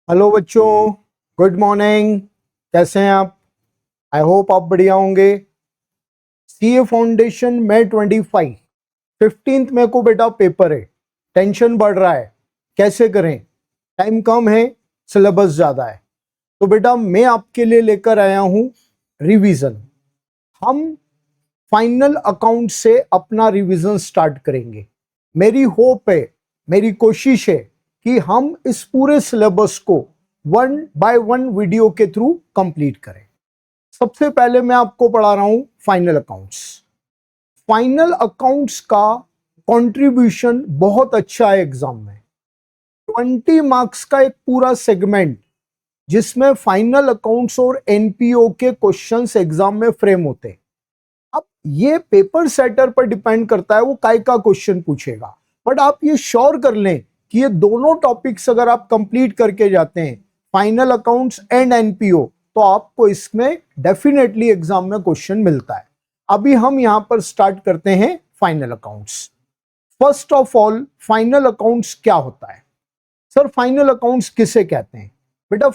Hello बच्चों, good morning. कैसे हैं आप? आई होप आप बढ़िया होंगे। सीए फाउंडेशन मई 15 मई को बेटा पेपर है। टेंशन बढ़ रहा है, कैसे करें? टाइम कम है, सिलेबस ज्यादा है। तो बेटा मैं आपके लिए लेकर आया हूं रिवीजन। हम फाइनल अकाउंट से अपना रिवीजन स्टार्ट करेंगे। मेरी होप है, मेरी कोशिश है कि हम इस पूरे सिलेबस को 1 बाय 1 वीडियो के थ्रू कंप्लीट करें। सबसे पहले मैं आपको पढ़ा रहा हूं फाइनल अकाउंट्स। फाइनल अकाउंट्स का कंट्रीब्यूशन बहुत अच्छा है एग्जाम में। 20 मार्क्स का एक पूरा सेगमेंट जिसमें फाइनल अकाउंट्स और एनपीओ के क्वेश्चंस एग्जाम में फ्रेम होते हैं। अब ये पेपर सेटर पर डिपेंड करता है वो काय का क्वेश्चन पूछेगा, बट आप ये श्योर कर लें कि ये दोनों टॉपिक्स अगर आप कंप्लीट करके जाते हैं, फाइनल अकाउंट्स एंड एनपीओ, तो आपको इसमें डेफिनेटली एग्जाम में क्वेश्चन मिलता है। अभी हम यहां पर स्टार्ट करते हैं final accounts. First of all, final accounts क्या होता है? सर फाइनल अकाउंट्स किसे कहते हैं? बेटा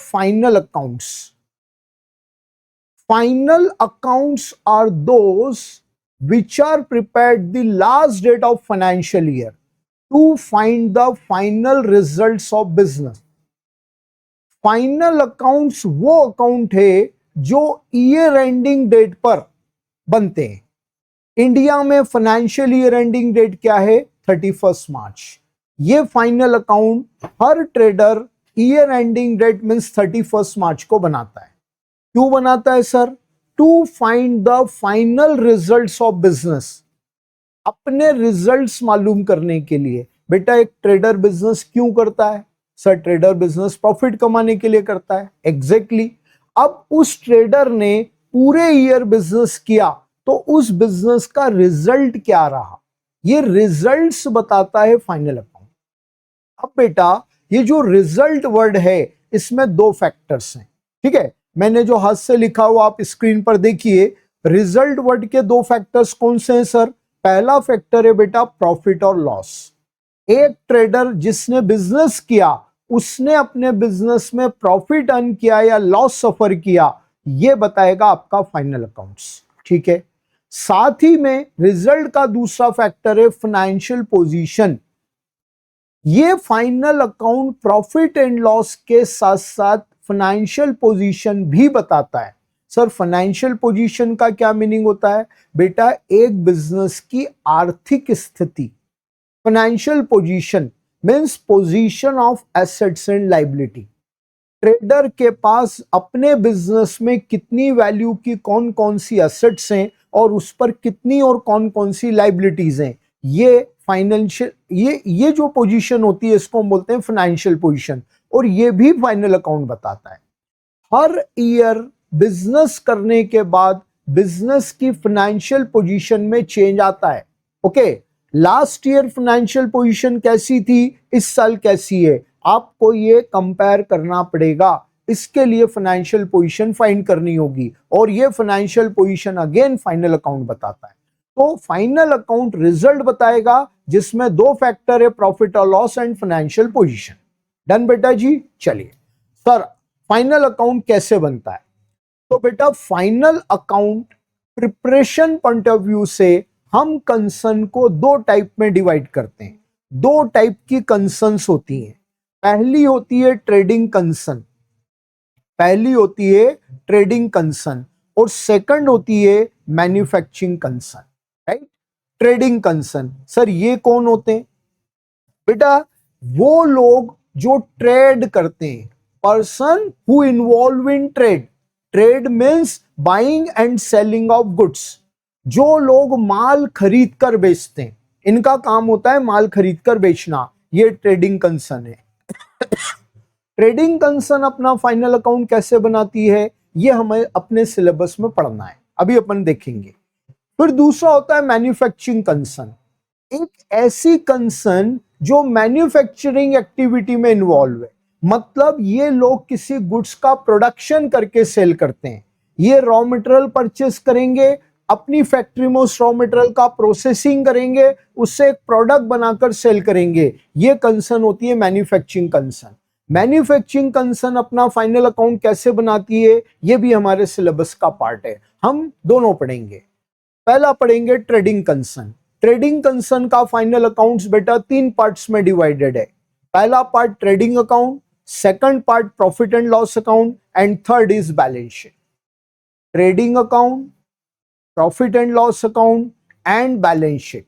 Final accounts are those which are prepared the last date of financial year to find the final results of business. Final accounts वो account है जो ईयर एंडिंग डेट पर बनते हैं। इंडिया में फाइनेंशियल ईयर एंडिंग डेट क्या है? 31 March. ये फाइनल अकाउंट हर trader year ending date means 31 March को बनाता है। क्यों बनाता है sir? To find the final results of business. अपने रिजल्ट्स मालूम करने के लिए। बेटा एक ट्रेडर बिजनेस क्यों करता है? सर ट्रेडर बिजनेस प्रॉफिट कमाने के लिए करता है। एग्जैक्टली। अब उस ट्रेडर ने पूरे ईयर बिजनेस किया तो उस बिजनेस का रिजल्ट क्या रहा, ये रिजल्ट्स बताता है फाइनल अकाउंट। अब बेटा ये जो रिजल्ट वर्ड है इसमें दो फैक्टर्स हैं, ठीक है? मैंने जो हाथ से लिखा हुआ आप स्क्रीन पर देखिए। रिजल्ट वर्ड के दो फैक्टर्स कौन से हैं सर? पहला फैक्टर है बेटा प्रॉफिट और लॉस। एक ट्रेडर जिसने बिजनेस किया उसने अपने बिजनेस में प्रॉफिट अर्न किया या लॉस सफर किया, यह बताएगा आपका फाइनल अकाउंट्स, ठीक है? साथ ही में रिजल्ट का दूसरा फैक्टर है फाइनेंशियल पोजीशन। ये final account profit and loss के साथ साथ फाइनेंशियल पोजीशन भी बताता है। सर फाइनेंशियल पोजीशन का क्या मीनिंग होता है? बेटा एक बिजनेस की आर्थिक स्थिति। Financial position means position of assets and liability. Trader के पास अपने बिजनेस में कितनी वैल्यू की कौन कौन सी एसेट्स हैं और उस पर कितनी और कौन कौन सी लायबिलिटीज हैं, ये फाइनेंशियल ये जो पोजीशन होती है इसको हम बोलते हैं फाइनेंशियल पोजीशन, और ये भी फाइनल अकाउंट बताता है। हर ईयर बिजनेस करने के बाद बिजनेस की फाइनेंशियल पोजीशन में चेंज आता है। Okay, last year financial position कैसी थी, इस साल कैसी है, आपको ये कंपेयर करना पड़ेगा। इसके लिए फाइनेंशियल पोजीशन फाइंड करनी होगी और ये financial position again final account बताता है। तो फाइनल अकाउंट रिजल्ट बताएगा जिसमें दो फैक्टर है, प्रॉफिट और loss and financial position. Done बेटा जी। चलिए सर फाइनल अकाउंट कैसे बनता है? तो बेटा final account preparation point of view से हम कंसर्न को दो टाइप में डिवाइड करते हैं। दो टाइप की कंसर्न्स होती हैं। पहली होती है ट्रेडिंग कंसर्न, और सेकंड होती है manufacturing concern, right? Trading concern sir ये कौन होते हैं? बेटा वो लोग जो ट्रेड करते हैं, person who involve in trade means buying and selling of goods. जो लोग माल खरीद कर बेचते हैं, इनका काम होता है माल खरीद कर बेचना, ये ट्रेडिंग कंसर्न है। ट्रेडिंग कंसर्न अपना फाइनल अकाउंट कैसे बनाती है ये हमें अपने सिलेबस में पढ़ना है, अभी अपन देखेंगे। फिर दूसरा होता है मैन्युफैक्चरिंग कंसर्न। एक ऐसी कंसर्न जो मैन्युफैक्चरिंग एक्टिविटी में इन्वॉल्व है, मतलब ये लोग किसी गुड्स का प्रोडक्शन करके सेल करते हैं। ये रॉ मटेरियल परचेस करेंगे, अपनी फैक्ट्री में उस रॉ मटेरियल का प्रोसेसिंग करेंगे, उससे एक प्रोडक्ट बनाकर सेल करेंगे। ये कंसर्न होती है मैन्युफैक्चरिंग कंसर्न। मैन्युफैक्चरिंग कंसर्न अपना फाइनल अकाउंट कैसे बनाती है, ये भी हमारे सिलेबस का पार्ट है, हम दोनों पढ़ेंगे। पहला पढ़ेंगे ट्रेडिंग कंसर्न। ट्रेडिंग कंसर्न का फाइनल अकाउंट्स बेटा 3 पार्ट्स में डिवाइडेड है। पहला part trading account, second part profit and loss account and third is balance sheet. Trading account, profit and loss account and balance sheet.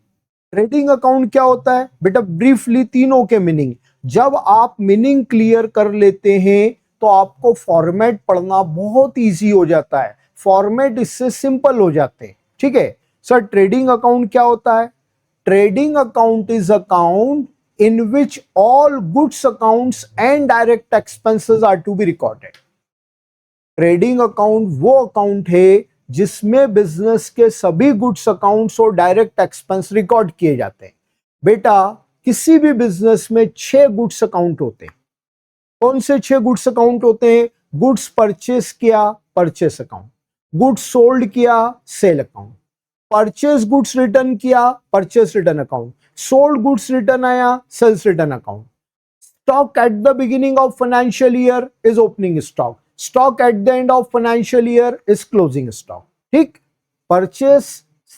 Trading account क्या होता है बेटा, briefly तीनों के मीनिंग। जब आप मीनिंग क्लियर कर लेते हैं तो आपको फॉर्मेट पढ़ना बहुत इजी हो जाता है, फॉर्मेट इससे सिंपल हो जाते हैं। ठीक है सर, ट्रेडिंग अकाउंट क्या होता है? Trading account is account in which all goods accounts and direct expenses are to be recorded. Trading account वो अकाउंट है जिसमें बिजनेस के सभी गुड्स अकाउंट्स और डायरेक्ट एक्सपेंस रिकॉर्ड किए जाते हैं। बेटा किसी भी बिजनेस में 6 गुड्स अकाउंट होते हैं। कौन से 6 गुड्स अकाउंट होते हैं? गुड्स परचेस किया, परचेस अकाउंट। गुड्स सोल्ड किया, sale account. Purchase goods return किया, purchase return account. Sold goods return आया, sales return account. Stock at the beginning of financial year is opening stock. Stock at the end of financial year is closing stock. ठीक, purchase,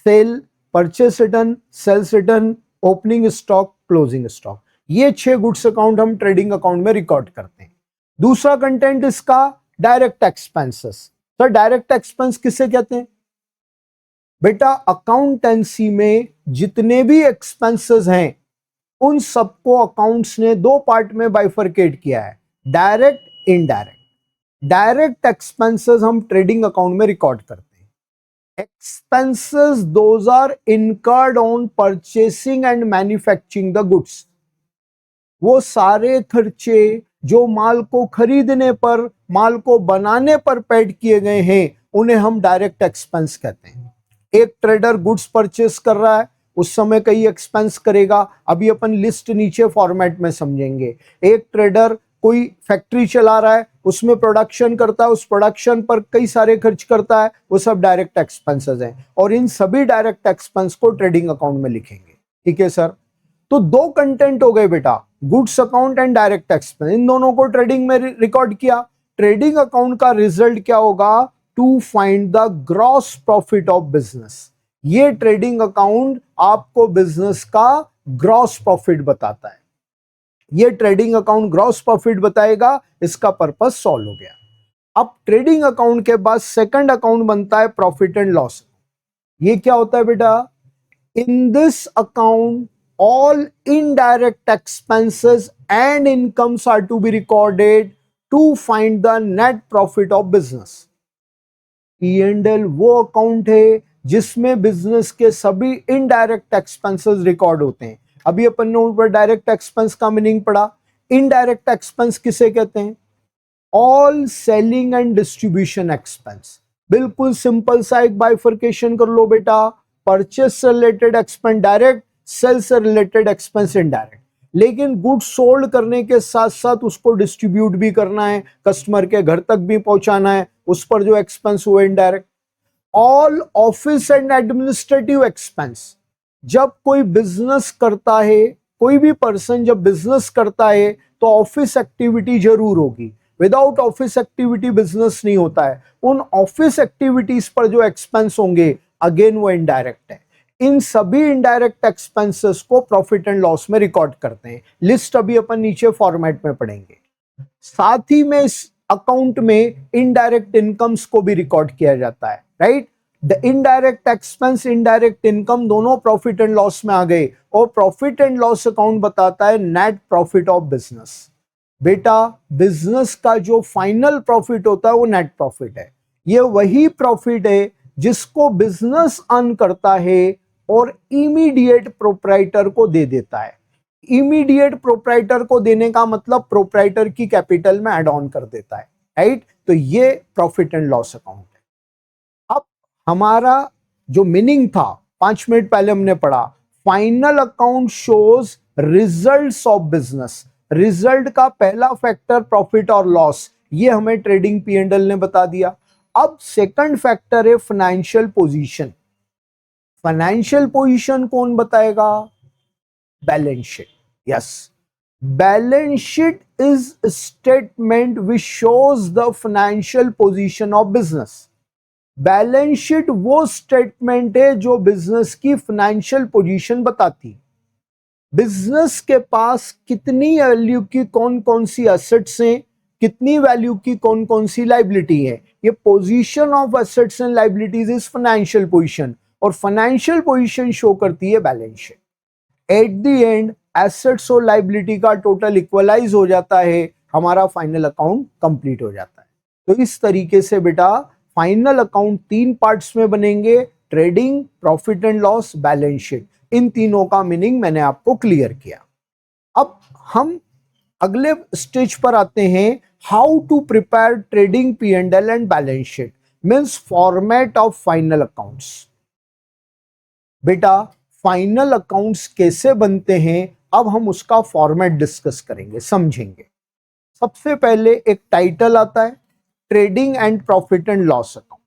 sale, purchase return, sales return, opening stock, closing stock, ये 6 goods account हम trading account में record करते हैं। दूसरा content इसका direct expenses. Sir direct expense किसे कहते हैं? बेटा अकाउंटेंसी में जितने भी एक्सपेंसेस हैं उन सबको अकाउंट्स ने 2 पार्ट में बाइफरकेट किया है, डायरेक्ट, इनडायरेक्ट। डायरेक्ट एक्सपेंसेस हम ट्रेडिंग अकाउंट में रिकॉर्ड करते हैं। Expenses those are incurred on purchasing and manufacturing the goods. वो सारे खर्चे जो माल को खरीदने पर, माल को बनाने पर पेड किए गए हैं, उन्हें हम डायरेक्ट एक्सपेंस कहते हैं। एक ट्रेडर गुड्स परचेस कर रहा है, उस समय कई एक्सपेंस करेगा, अभी अपन लिस्ट नीचे फॉर्मेट में समझेंगे। एक ट्रेडर कोई फैक्ट्री चला रहा है, उसमें प्रोडक्शन करता है, उस प्रोडक्शन पर कई सारे खर्च करता है, वो सब डायरेक्ट एक्सपेंसेस हैं और इन सभी डायरेक्ट एक्सपेंस को ट्रेडिंग अकाउंट में लिखेंगे। ठीक है सर, तो 2 कंटेंट हो गए बेटा, goods account and direct expense, इन दोनों को ट्रेडिंग में रिकॉर्ड किया। ट्रेडिंग अकाउंट का रिजल्ट क्या होगा? To find the gross profit of business. ये ट्रेडिंग अकाउंट आपको बिजनेस का ग्रॉस प्रॉफिट बताता है। ये ट्रेडिंग अकाउंट ग्रॉस प्रॉफिट बताएगा, इसका पर्पस सॉल्व हो गया। अब ट्रेडिंग अकाउंट के बाद सेकंड अकाउंट बनता है प्रॉफिट एंड लॉस। ये क्या होता है बेटा? इन this account all indirect expenses and incomes are to be recorded to find the net profit of business. P&L वो अकाउंट है जिसमें बिजनेस के सभी इनडायरेक्ट एक्सपेंसेस रिकॉर्ड होते हैं। अभी अपन ने ऊपर डायरेक्ट एक्सपेंस का मीनिंग पढ़ा। इनडायरेक्ट एक्सपेंस किसे कहते हैं? All selling and distribution expense. बिल्कुल सिंपल सा एक बाइफर्केशन कर लो बेटा, परचेस से रिलेटेड एक्सपेंस डायरेक्ट, सेल से रिलेटेड एक्सपेंस इनडायरेक्ट। लेकिन गुड्स सोल्ड करने के साथ साथ उसको डिस्ट्रीब्यूट भी करना है, कस्टमर के घर तक भी पहुंचाना है, उस पर जो एक्सपेंस हुए indirect. All office and administrative expense. जब कोई बिजनेस करता है, कोई भी पर्सन जब बिजनेस करता है तो ऑफिस एक्टिविटी जरूर होगी, विदाउट ऑफिस एक्टिविटी बिजनेस नहीं होता है। उन ऑफिस एक्टिविटीज पर जो एक्सपेंस होंगे अगेन वो इनडायरेक्ट है। इन सभी इनडायरेक्ट एक्सपेंसेस को प्रॉफिट एंड लॉस में रिकॉर्ड करते हैं। लिस्ट अभी अपन नीचे फॉर्मेट में पढ़ेंगे। साथ ही में इस अकाउंट में इनडायरेक्ट इनकम्स को भी रिकॉर्ड किया जाता है, right. The indirect expense, indirect income दोनों प्रॉफिट एंड लॉस में आ गए और प्रॉफिट एंड लॉस अकाउंट बताता है नेट प्रॉफिट ऑफ बिजनेस। बेटा बिजनेस का जो फाइनल प्रॉफिट होता है वो नेट प्रॉफिट है। ये वही प्रॉफिट है जिसको बिजनेस अर्न करता है और इमीडिएट प्रोप्राइटर को दे देता है। इमीडिएट प्रोप्राइटर को देने का मतलब प्रोप्राइटर की कैपिटल में ऐड ऑन कर देता है, राइट। तो ये प्रॉफिट एंड लॉस अकाउंट है। अब हमारा जो मीनिंग था 5 मिनट पहले हमने पढ़ा, final account shows results of business. Result का पहला फैक्टर प्रॉफिट और लॉस, ये हमें ट्रेडिंग P&L ने बता दिया। अब सेकंड फैक्टर है फाइनेंशियल पोजीशन। फाइनेंशियल पोजीशन कौन बताएगा? Balance sheet. Yes, balance sheet is statement which shows the financial position of business. Balance sheet वो स्टेटमेंट है जो बिजनेस की फाइनेंशियल पोजीशन बताती। बिजनेस के पास कितनी वैल्यू की कौन कौन सी एसेट्स हैं, कितनी वैल्यू की कौन कौन सी लाइबिलिटी है। ये position of assets and liabilities is financial position, और फाइनेंशियल पोजीशन शो करती है balance sheet. Eight the and assets और लाइबिलिटी का टोटल इक्वलाइज हो जाता है, हमारा फाइनल अकाउंट कंप्लीट हो जाता है। तो इस तरीके से बेटा फाइनल अकाउंट 3 पार्ट्स में बनेंगे, trading, profit and loss, balance sheet. इन तीनों का मीनिंग मैंने आपको क्लियर किया। अब हम अगले स्टेज पर आते हैं, how to prepare trading P&L and balance sheet, means format of final accounts. बेटा फाइनल अकाउंट्स कैसे बनते हैं, अब हम उसका फॉर्मेट डिस्कस करेंगे, समझेंगे। सबसे पहले एक टाइटल आता है, trading and profit and loss account.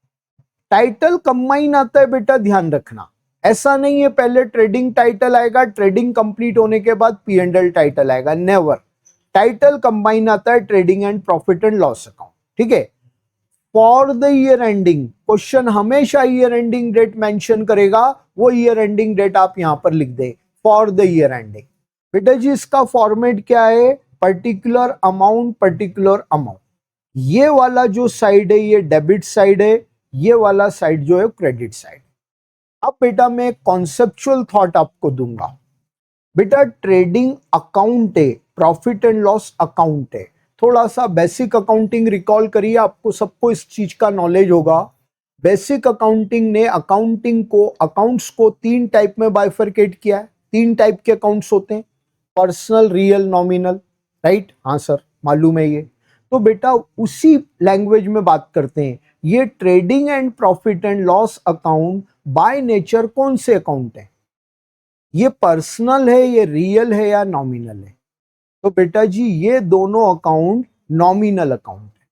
Title combine आता है बेटा, ध्यान रखना, ऐसा नहीं है पहले ट्रेडिंग टाइटल आएगा, ट्रेडिंग कंप्लीट होने के बाद P&L टाइटल आएगा, नेवर। टाइटल कंबाइन आता है, trading and profit and loss account, ठीक है। For the year ending, question हमेशा ईयर एंडिंग डेट मेंशन करेगा, वो ईयर एंडिंग डेट आप यहां पर लिख दे, फॉर द ईयर एंडिंग। बेटा जी इसका फॉर्मेट क्या है, पर्टिकुलर अमाउंट, पर्टिकुलर अमाउंट। ये वाला जो साइड है ये डेबिट साइड है, ये वाला साइड जो है क्रेडिट साइड। अब बेटा मैं कॉन्सेप्चुअल थॉट आपको दूंगा। बेटा ट्रेडिंग अकाउंट है, प्रॉफिट एंड लॉस अकाउंट है। थोड़ा सा बेसिक अकाउंटिंग रिकॉल करिए, आपको सबको इस चीज का नॉलेज होगा। बेसिक अकाउंटिंग ने अकाउंटिंग को, अकाउंट्स को 3 टाइप में बाइफरकेट किया है। 3 टाइप के अकाउंट्स होते हैं, पर्सनल, रियल, नॉमिनल, राइट? हाँ सर मालूम है ये। तो बेटा उसी लैंग्वेज में बात करते हैं। ये trading and profit and loss account by nature कौन से अकाउंट है, ये पर्सनल है, ये रियल है या नॉमिनल है? तो बेटा जी ये दोनों अकाउंट नॉमिनल अकाउंट है।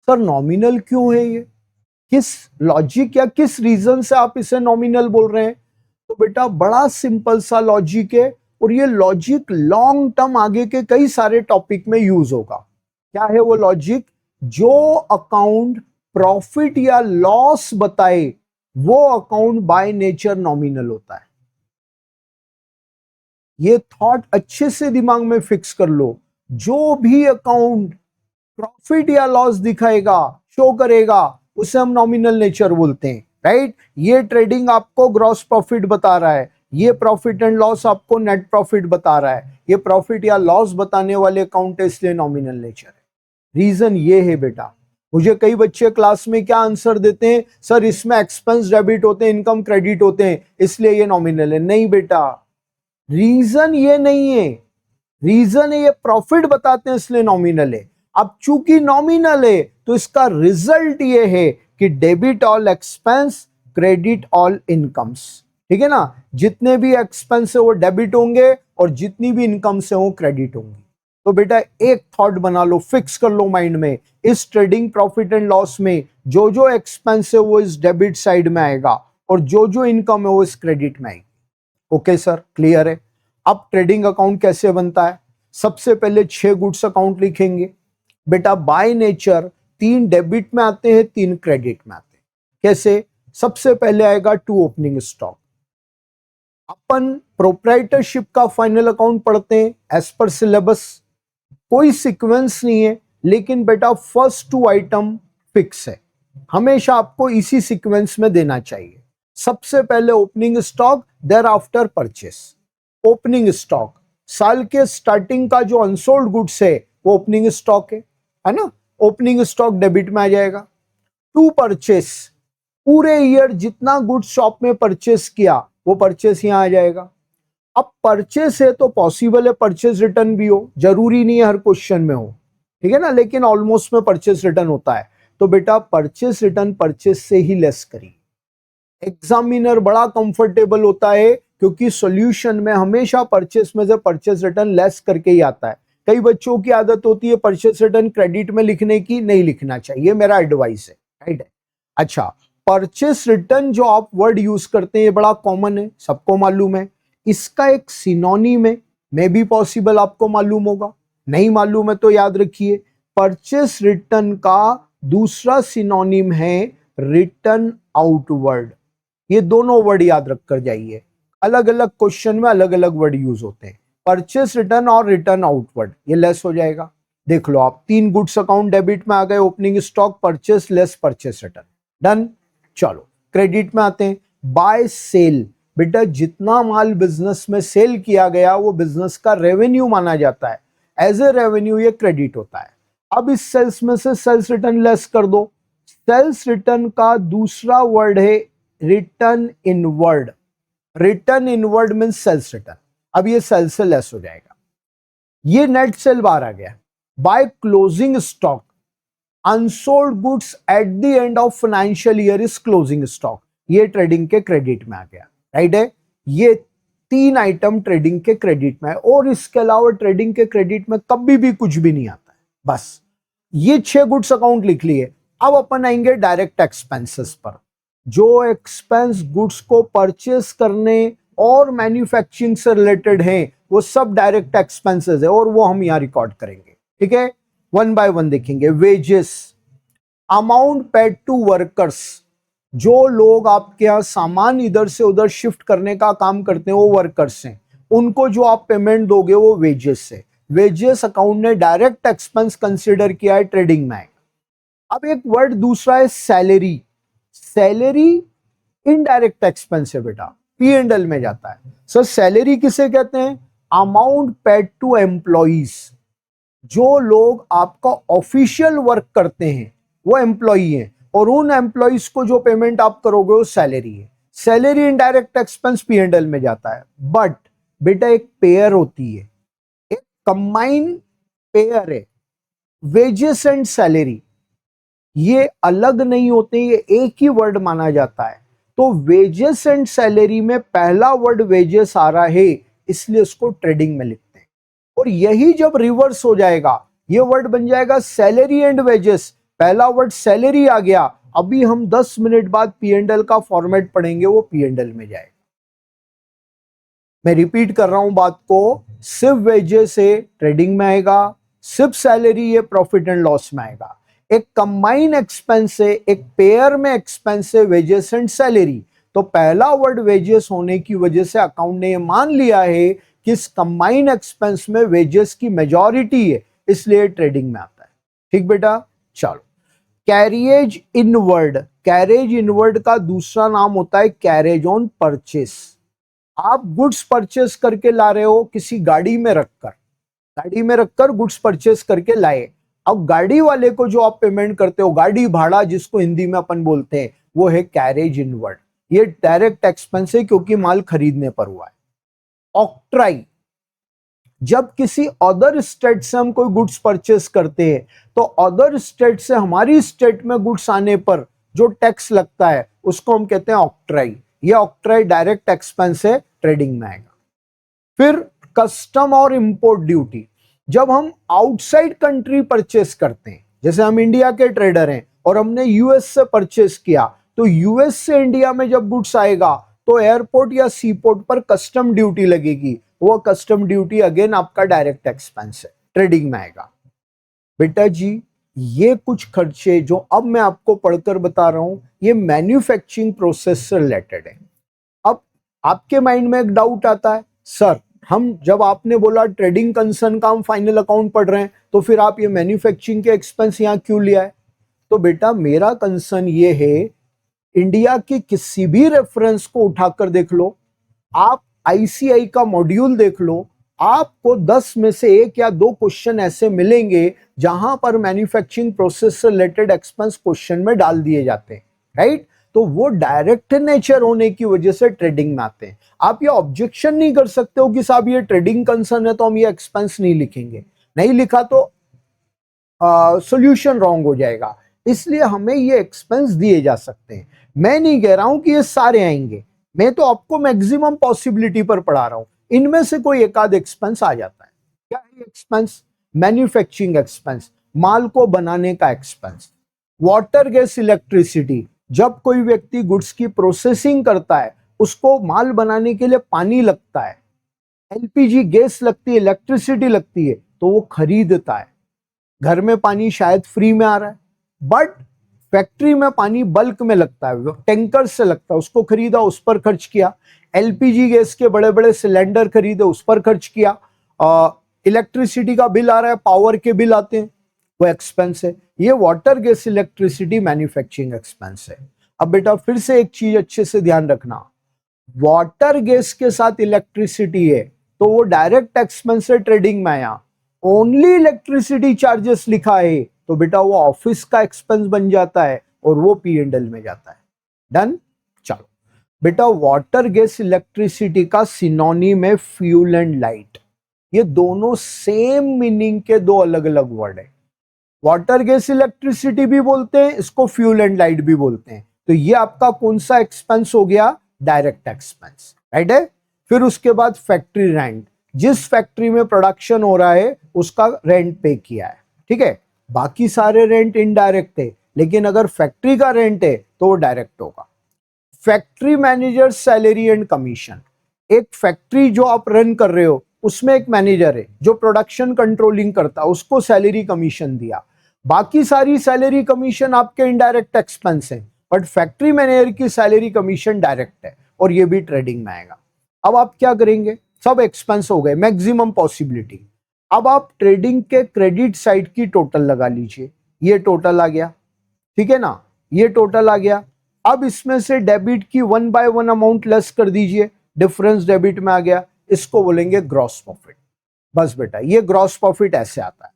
सर नॉमिनल क्यों है ये, किस लॉजिक या किस रीजन से आप इसे नॉमिनल बोल रहे हैं? तो बेटा बड़ा सिंपल सा लॉजिक है, और ये लॉजिक लॉन्ग टर्म आगे के कई सारे टॉपिक में यूज होगा। क्या है वो लॉजिक? जो अकाउंट प्रॉफिट या लॉस बताए वो अकाउंट बाय नेचर नॉमिनल होता है। ये थॉट अच्छे से दिमाग में फिक्स कर लो। जो भी अकाउंट प्रॉफिट या लॉस दिखाएगा, शो करेगा, उसे हम नॉमिनल नेचर बोलते हैं, राइट? ये ट्रेडिंग आपको ग्रॉस प्रॉफिट बता रहा है, ये प्रॉफिट एंड लॉस आपको नेट प्रॉफिट बता रहा है, ये प्रॉफिट या लॉस बताने वाले अकाउंट है, इसलिए नॉमिनल नेचर है। रीजन ये है बेटा, मुझे कई बच्चे क्लास में क्या आंसर देते हैं, सर इसमें एक्सपेंस डेबिट होते हैं, इनकम क्रेडिट होते हैं, इसलिए ये नॉमिनल है। नहीं बेटा, रीजन ये नहीं है, रीजन है ये प्रॉफिट बताते हैं इसलिए नॉमिनल है। अब चूंकि नॉमिनल है तो इसका रिजल्ट ये है कि debit all expense, credit all incomes, ठीक है ना? जितने भी एक्सपेंस है वो डेबिट होंगे और जितनी भी इनकम्स है वो क्रेडिट होंगी। तो बेटा एक थॉट बना लो, फिक्स कर लो माइंड में, इस ट्रेडिंग प्रॉफिट एंड लॉस में जो जो एक्सपेंस है वो इस डेबिट साइड में आएगा, और जो जो इनकम है वो इस क्रेडिट में आएगी। ओके सर, क्लियर है? अब ट्रेडिंग अकाउंट कैसे बनता है? सबसे पहले 6 गुड्स अकाउंट लिखेंगे। बेटा बाय नेचर 3 डेबिट में आते हैं, 3 क्रेडिट में आते हैं। कैसे? सबसे पहले आएगा टू ओपनिंग स्टॉक। अपन प्रोप्राइटरशिप का फाइनल अकाउंट पढ़ते हैं एज पर सिलेबस, कोई सीक्वेंस नहीं है, लेकिन बेटा फर्स्ट 2 आइटम फिक्स है, हमेशा आपको इसी सीक्वेंस में देना चाहिए। सबसे पहले opening stock, thereafter purchase. Opening stock साल के स्टार्टिंग का जो अनसोल्ड गुड्स है वो ओपनिंग स्टॉक है ना? ओपनिंग स्टॉक डेबिट में आ जाएगा। टू परचेस, पूरे ईयर जितना गुड्स शॉप में परचेस किया वो परचेस यहां आ जाएगा। अब परचेस है तो पॉसिबल है परचेस रिटर्न भी हो, जरूरी नहीं है हर क्वेश्चन में हो, ठीक है ना? लेकिन ऑलमोस्ट में परचेस रिटर्न होता है। तो बेटा परचेस रिटर्न परचेस से ही लेस करिए। एग्जामिनर बड़ा कंफर्टेबल होता है क्योंकि सॉल्यूशन में हमेशा परचेस में से परचेस रिटर्न लेस करके ही आता है। कई बच्चों की आदत होती है परचेस रिटर्न क्रेडिट में लिखने की, नहीं लिखना चाहिए, मेरा एडवाइस है, राइट है? अच्छा, परचेस रिटर्न जो आप वर्ड यूज करते हैं ये बड़ा कॉमन है, सबको मालूम है। इसका एक सिनोनिम है, मे बी पॉसिबल, आपको मालूम होगा। नहीं मालूम है तो याद रखिए, परचेस रिटर्न का दूसरा सिनोनिम है रिटर्न आउटवर्ड। ये दोनों वर्ड याद रख कर जाइए, अलग अलग क्वेश्चन में अलग अलग वर्ड यूज होते हैं, परचेस रिटर्न और रिटर्न आउटवर्ड। ये लेस हो जाएगा, देख लो आप, 3 गुड्स अकाउंट डेबिट में आ गए, opening stock, purchase less purchase return, done. चलो क्रेडिट में आते हैं, बाय सेल। बेटा जितना माल बिजनेस में सेल किया गया वो बिजनेस का रेवेन्यू माना जाता है, एज ए रेवेन्यू ये क्रेडिट होता है। अब इस सेल्स में से सेल्स रिटर्न लेस कर दो, सेल्स रिटर्न का दूसरा वर्ड है return inward. Return inward means sales return. अब ये सेल्स से लेस हो जाएगा, ये नेट सेल बाहर आ गया। By closing stock, unsold goods at the end of financial year is closing stock, ये ट्रेडिंग के क्रेडिट में आ गया, राइट है। ये 3 आइटम ट्रेडिंग के क्रेडिट में है, और इसके अलावा ट्रेडिंग के क्रेडिट में कभी भी कुछ भी नहीं आता है। बस ये 6 गुड्स अकाउंट लिख लिए। अब अपन आएंगे डायरेक्ट एक्सपेंसेस पर। जो एक्सपेंस गुड्स को परचेस करने और मैन्युफैक्चरिंग से रिलेटेड हैं वो सब डायरेक्ट एक्सपेंसेस है, और वो हम यहां रिकॉर्ड करेंगे, ठीक है। 1 बाय 1 देखेंगे। Wages, amount paid to workers, जो लोग आपके यहां सामान इधर से उधर शिफ्ट करने का काम करते हैं वो वर्कर्स हैं, उनको जो आप पेमेंट दोगे वो वेजेस से। वेजेस अकाउंट ने डायरेक्ट एक्सपेंस कंसिडर किया है, ट्रेडिंग में। अब एक वर्ड दूसरा है सैलरी। सैलरी इनडायरेक्ट एक्सपेंस है बेटा, P&L में जाता है। सर सैलरी किसे कहते हैं? अमाउंट पेड टू एम्प्लॉइज, जो लोग आपका ऑफिशियल वर्क करते हैं वो एम्प्लॉई हैं, और उन एम्प्लॉइज को जो पेमेंट आप करोगे वो सैलरी है। सैलरी इनडायरेक्ट एक्सपेंस P&L में जाता है। बट बेटा एक पेयर होती है, एक कंबाइन पेयर है, वेजेस एंड सैलरी, ये अलग नहीं होते, ये एक ही वर्ड माना जाता है। तो वेजेस एंड सैलरी में पहला वर्ड वेजेस आ रहा है, इसलिए उसको ट्रेडिंग में लिखते हैं। और यही जब रिवर्स हो जाएगा, ये वर्ड बन जाएगा सैलरी एंड वेजेस, पहला वर्ड सैलरी आ गया। अभी हम 10 मिनट बाद P&L का फॉर्मेट पढ़ेंगे, वो P&L में जाएगा। मैं रिपीट कर रहा हूं बात को, सिर्फ वेजेस है ट्रेडिंग में आएगा, सिर्फ सैलरी है प्रॉफिट एंड लॉस में आएगा। एक कंबाइन एक्सपेंस है, एक पेयर में एक्सपेंस है वेजेस एंड सैलरी। तो पहला वर्ड वेजेस होने की वजह से अकाउंट ने मान लिया है कि इस कंबाइन एक्सपेंस में वेजेस की मेजॉरिटी है, इसलिए ट्रेडिंग में आता है। ठीक बेटा, चलो। कैरियज इनवर्ड, कैरेज इनवर्ड का दूसरा नाम होता है कैरेज ऑन परचेस। आप गुड्स परचेस करके ला रहे हो किसी गाड़ी में रखकर गुड्स परचेस करके लाए। अब गाड़ी वाले को जो आप पेमेंट करते हो, गाड़ी भाड़ा जिसको हिंदी में अपन बोलते हैं, वो है कैरेज इनवर्ड। ये डायरेक्ट एक्सपेंस है क्योंकि माल खरीदने पर हुआ है। ऑक्ट्राई, जब किसी अदर स्टेट से हम कोई गुड्स परचेस करते हैं तो अदर स्टेट से हमारी स्टेट में गुड्स आने पर जो टैक्स लगता है उसको हम कहते हैं ऑक्ट्राई। ये ऑक्ट्राई डायरेक्ट एक्सपेंस है, ट्रेडिंग में आएगा। फिर कस्टम और इंपोर्ट ड्यूटी, जब हम आउटसाइड कंट्री परचेस करते हैं, जैसे हम इंडिया के ट्रेडर हैं और हमने यूएस से परचेस किया, तो यूएस से इंडिया में जब गुड्स आएगा तो एयरपोर्ट या सीपोर्ट पर कस्टम ड्यूटी लगेगी। वो कस्टम ड्यूटी अगेन आपका डायरेक्ट एक्सपेंस है, ट्रेडिंग में आएगा। बेटा जी ये कुछ खर्चे जो अब मैं आपको पढ़कर बता रहा हूं, ये मैन्युफैक्चरिंग प्रोसेस से रिलेटेड है। अब आपके माइंड में एक डाउट आता है, सर हम जब आपने बोला ट्रेडिंग कंसर्न का हम फाइनल अकाउंट पढ़ रहे हैं, तो फिर आप ये मैन्युफैक्चरिंग के एक्सपेंस यहां क्यों लिया है? तो बेटा मेरा कंसर्न ये है, इंडिया के किसी भी रेफरेंस को उठाकर देख लो, आप आईसीआई का मॉड्यूल देख लो, आपको 10 में से 1 या 2 क्वेश्चन ऐसे मिलेंगे जहां पर मैन्युफैक्चरिंग प्रोसेस से रिलेटेड एक्सपेंस क्वेश्चन में डाल दिए जाते हैं, राइट। तो वो डायरेक्ट नेचर होने की वजह से ट्रेडिंग में आते हैं। आप ये ऑब्जेक्शन नहीं कर सकते हो कि साहब ये ट्रेडिंग कंसर्न है तो हम ये एक्सपेंस नहीं लिखेंगे, नहीं लिखा तो सॉल्यूशन रॉन्ग हो जाएगा, इसलिए हमें ये एक्सपेंस दिए जा सकते हैं। मैं नहीं कह रहा हूं कि ये सारे आएंगे, मैं तो आपको मैक्सिमम पॉसिबिलिटी पर पढ़ा रहा हूं, इनमें से कोई एक आध एक्सपेंस आ जाता है। क्या है एक्सपेंस? मैन्युफैक्चरिंग एक्सपेंस, माल को बनाने का एक्सपेंस। वाटर, गैस, इलेक्ट्रिसिटी, जब कोई व्यक्ति गुड्स की प्रोसेसिंग करता है उसको माल बनाने के लिए पानी लगता है, एलपीजी गैस लगती है, इलेक्ट्रिसिटी लगती है, तो वो खरीदता है। घर में पानी शायद फ्री में आ रहा है, बट फैक्ट्री में पानी बल्क में लगता है, टैंकर से लगता है, उसको खरीदा, उस पर खर्च किया। एलपीजी गैस के बड़े बड़े सिलेंडर खरीदे, उस पर खर्च किया। इलेक्ट्रिसिटी का बिल आ रहा है, पावर के बिल आते हैं, वो एक्सपेंस है। ये water gas electricity manufacturing expense है। अब बेटा फिर से एक चीज अच्छे से ध्यान रखना, वाटर गैस के साथ इलेक्ट्रिसिटी है तो वो डायरेक्ट एक्सपेंस है ट्रेडिंग में। आया ओनली इलेक्ट्रिसिटी चार्जेस लिखा है तो बेटा वो ऑफिस का एक्सपेंस बन जाता है और वो P&L में जाता है। डन। चलो बेटा, वाटर गैस इलेक्ट्रिसिटी का सिनोनिम है फ्यूल एंड लाइट। ये दोनों सेम मीनिंग के दो अलग अलग वर्ड है। वाटर गैस इलेक्ट्रिसिटी भी बोलते हैं इसको, फ्यूल एंड लाइट भी बोलते हैं। तो ये आपका कौन सा एक्सपेंस हो गया? डायरेक्ट एक्सपेंस, राइट है। फिर उसके बाद फैक्ट्री रेंट, जिस फैक्ट्री में प्रोडक्शन हो रहा है उसका रेंट पे किया है, ठीक है। बाकी सारे रेंट इनडायरेक्ट है, लेकिन अगर फैक्ट्री का रेंट है तो वो डायरेक्ट होगा। Factory manager salary and commission, एक फैक्ट्री जो आप रन कर रहे हो उसमें एक मैनेजर है जो प्रोडक्शन कंट्रोलिंग करता है, उसको सैलरी कमीशन दिया। बाकी सारी सैलरी कमीशन आपके इनडायरेक्ट एक्सपेंस है, बट फैक्ट्री मैनेजर की सैलरी कमीशन डायरेक्ट है और ये भी ट्रेडिंग में आएगा। अब आप क्या करेंगे? सब एक्सपेंस हो गए, मैक्सिमम पॉसिबिलिटी। अब आप ट्रेडिंग के क्रेडिट साइड की टोटल लगा लीजिए, ये टोटल आ गया, ठीक है ना, ये टोटल आ गया। अब इसमें से डेबिट की 1 बाय 1 अमाउंट लेस कर दीजिए, डिफरेंस डेबिट में आ गया, इसको बोलेंगे ग्रॉस प्रॉफिट। बस बेटा ये ग्रॉस प्रॉफिट ऐसे आता है।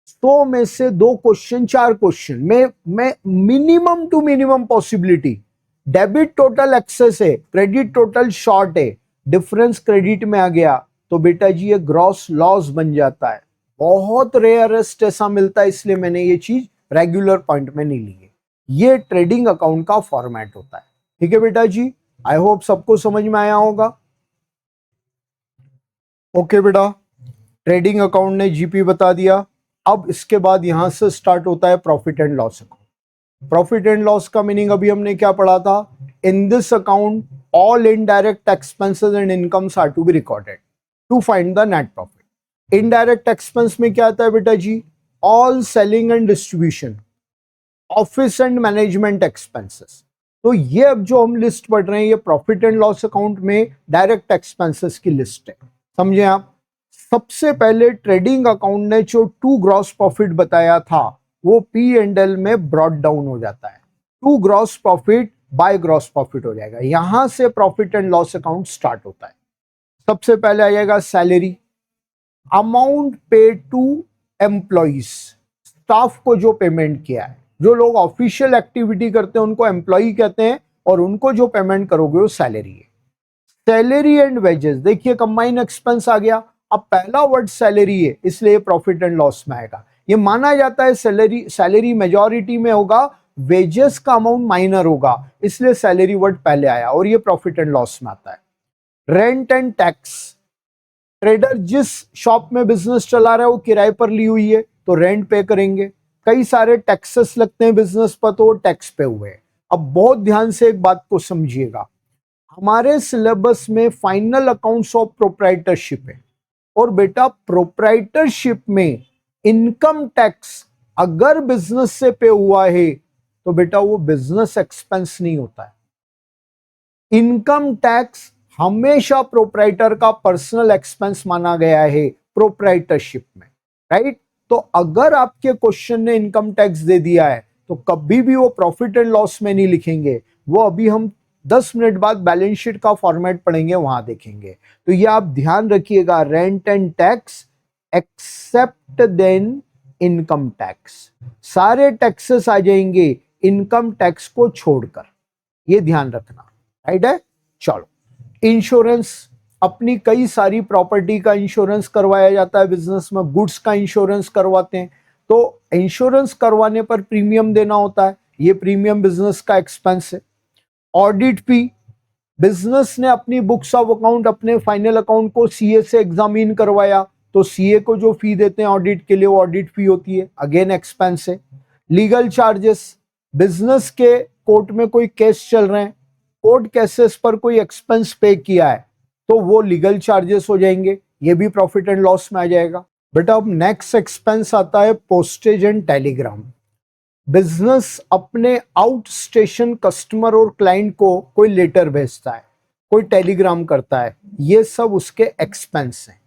100 में से 2 क्वेश्चन 4 क्वेश्चन में minimum to minimum possibility, debit total excess है, क्रेडिट टोटल शॉर्ट है, डिफरेंस क्रेडिट में आ गया, तो बेटा जी ये ग्रॉस लॉस बन जाता है। बहुत रेयरेस्ट ऐसा मिलता है, इसलिए मैंने ये चीज रेगुलर पॉइंट में नहीं ली है। ये ट्रेडिंग अकाउंट का फॉर्मेट होता है, ठीक है बेटा जी। आई होप सबको समझ में आया होगा। ओके बेटा, ट्रेडिंग अकाउंट ने जीपी बता दिया। अब इसके बाद यहां से स्टार्ट होता है profit and loss account. Profit and loss का मीनिंग अभी हमने क्या पढ़ा था? In this account all indirect expenses and incomes are to be recorded to find the net profit. Indirect expense में क्या आता है बेटा जी? All selling and distribution, office and management expenses. तो ये अब जो हम लिस्ट पढ़ रहे हैं ये प्रॉफिट एंड लॉस अकाउंट में डायरेक्ट एक्सपेंसेस की लिस्ट है, समझे आप। सबसे पहले ट्रेडिंग अकाउंट ने जो 2 ग्रॉस प्रॉफिट बताया था वो P&L में ब्रॉट डाउन हो जाता है, 2 gross profit by gross profit हो जाएगा। यहां से profit and loss account start होता है। सबसे पहले आ जाएगा salary, amount paid to employees, staff को जो पेमेंट किया है। जो लोग ऑफिशियल एक्टिविटी करते हैं उनको एम्प्लॉई कहते हैं, और उनको जो पेमेंट करोगे वो सैलरी है। सैलरी एंड वेजेस, देखिए कंबाइन एक्सपेंस आ गया। अब पहला वर्ड सैलरी है इसलिए प्रॉफिट एंड लॉस में आएगा। ये माना जाता है सैलरी मेजॉरिटी में होगा, वेजेस का अमाउंट माइनर होगा, इसलिए सैलरी वर्ड पहले आया और ये प्रॉफिट एंड लॉस में आता है। रेंट एंड टैक्स, ट्रेडर जिस शॉप में बिजनेस चला रहा है वो किराए पर ली हुई है तो रेंट पे करेंगे। कई सारे टैक्सेस लगते हैं बिजनेस पर तो टैक्स पे हुए। अब बहुत ध्यान से एक बात को समझिएगा, हमारे सिलेबस में फाइनल अकाउंट्स ऑफ प्रोप्राइटरशिप है, और बेटा प्रोप्राइटरशिप में इनकम टैक्स अगर बिजनेस से पे हुआ है तो बेटा वो बिजनेस एक्सपेंस नहीं होता है। इनकम टैक्स हमेशा प्रोप्राइटर का पर्सनल एक्सपेंस माना गया है प्रोप्राइटरशिप में, राइट। तो अगर आपके क्वेश्चन ने इनकम टैक्स दे दिया है तो कभी भी वो प्रॉफिट एंड लॉस में नहीं लिखेंगे, वो अभी हम 10 मिनट बाद बैलेंस शीट का फॉर्मेट पढ़ेंगे वहां देखेंगे। तो ये आप ध्यान रखिएगा, rent and tax except then income tax, सारे टैक्सेस आ जाएंगे इनकम टैक्स को छोड़कर, ये ध्यान रखना, राइट है। चलो, इंश्योरेंस, अपनी कई सारी प्रॉपर्टी का इंश्योरेंस करवाया जाता है बिजनेस में, गुड्स का इंश्योरेंस करवाते हैं, तो इंश्योरेंस करवाने पर प्रीमियम देना होता है, ये प्रीमियम बिजनेस का एक्सपेंस है। ऑडिट फी, बिजनेस ने अपनी बुक्स ऑफ अकाउंट, अपने फाइनल अकाउंट को सीए से एग्जामिन करवाया तो सीए को जो फी देते हैं ऑडिट के लिए वो ऑडिट फी होती है, अगेन एक्सपेंस है। लीगल चार्जेस, बिजनेस के कोर्ट में कोई केस चल रहे हैं, कोर्ट केसेस पर कोई एक्सपेंस पे किया है तो वो लीगल चार्जेस हो जाएंगे, ये भी प्रॉफिट एंड लॉस में आ जाएगा। बेटा अब नेक्स्ट एक्सपेंस आता है पोस्टेज एंड टेलीग्राम। बिजनेस अपने आउट स्टेशन कस्टमर और क्लाइंट को कोई लेटर भेजता है, कोई टेलीग्राम करता है, ये सब उसके एक्सपेंस हैं।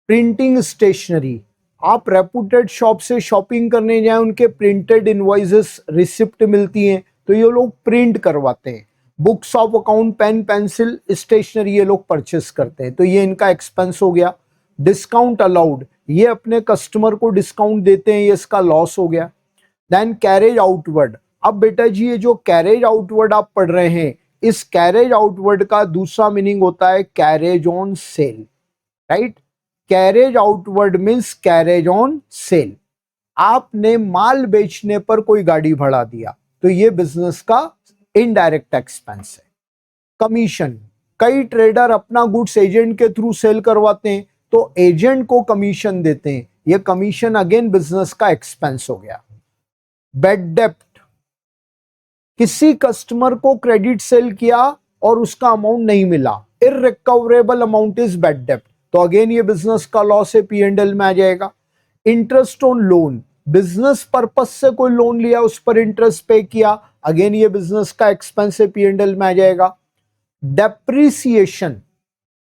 प्रिंटिंग स्टेशनरी, आप रेपुटेड शॉप से शॉपिंग करने जाएं, उनके प्रिंटेड इनवॉइसेस रिसिप्ट मिलती हैं, तो ये लोग प्रिंट करवाते हैं। Books of account, pen pencil stationery ये लोग परचेस करते हैं, तो ये इनका एक्सपेंस हो गया। डिस्काउंट अलाउड, ये अपने कस्टमर को डिस्काउंट देते हैं, ये इसका लॉस हो गया। देन कैरेज आउटवर्ड, अब बेटा जी ये जो कैरेज आउटवर्ड आप पढ़ रहे हैं, इस कैरेज आउटवर्ड का दूसरा मीनिंग होता है carriage on sale, right. Carriage outward means carriage on sale. आपने माल बेचने पर कोई गाड़ी भड़ा दिया, तो ये बिजनेस का इनडायरेक्ट एक्सपेंस है। कमीशन, कई ट्रेडर अपना गुड्स एजेंट के थ्रू सेल करवाते हैं, तो एजेंट को कमीशन देते हैं, ये कमीशन अगेन बिजनेस का एक्सपेंस हो गया। बैड डेप्ट, किसी कस्टमर को क्रेडिट सेल किया और उसका अमाउंट नहीं मिला, इररिकवरेबल अमाउंट इज बैड डेप्ट, तो अगेन ये बिजनेस का लॉस है, पी एंड एल में आ जाएगा। Interest on loan, business purpose से कोई लोन लिया, उस पर इंटरेस्ट पे किया, अगेन ये बिजनेस का एक्सपेंस है, पी एंड एल में आ जाएगा। Depreciation,